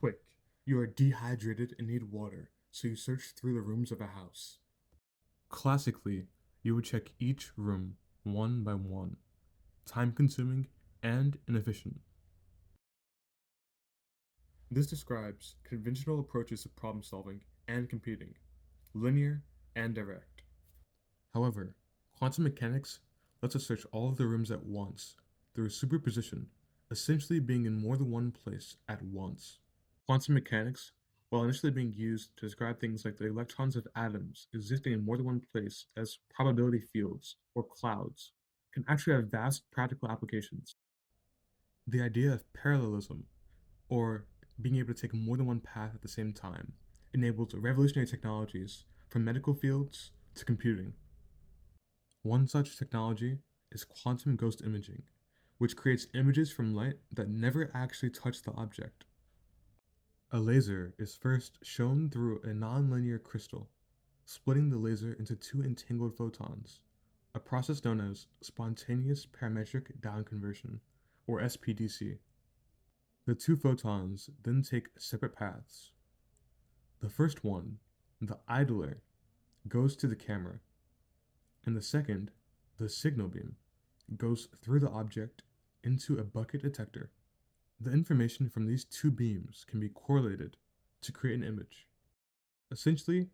Quick, you are dehydrated and need water, so you search through the rooms of a house. Classically, you would check each room one by one, time consuming and inefficient. This describes conventional approaches to problem solving and computing, linear and direct. However, quantum mechanics lets us search all of the rooms at once through superposition, essentially being in more than one place at once. Quantum mechanics, while initially being used to describe things like the electrons of atoms existing in more than one place as probability fields or clouds, can actually have vast practical applications. The idea of parallelism, or being able to take more than one path at the same time, enables revolutionary technologies from medical fields to computing. One such technology is quantum ghost imaging, which creates images from light that never actually touch the object. A laser is first shown through a nonlinear crystal, splitting the laser into two entangled photons, a process known as spontaneous parametric down conversion, or SPDC. The two photons then take separate paths. The first one, the idler, goes to the camera, and the second, the signal beam, goes through the object into a bucket detector. The information from these two beams can be correlated to create an image. Essentially,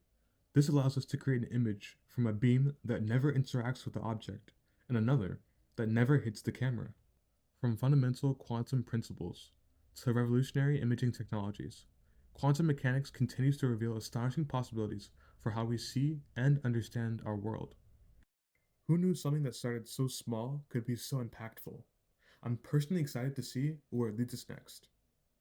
this allows us to create an image from a beam that never interacts with the object and another that never hits the camera. From fundamental quantum principles to revolutionary imaging technologies, quantum mechanics continues to reveal astonishing possibilities for how we see and understand our world. Who knew something that started so small could be so impactful? I'm personally excited to see where it leads us next.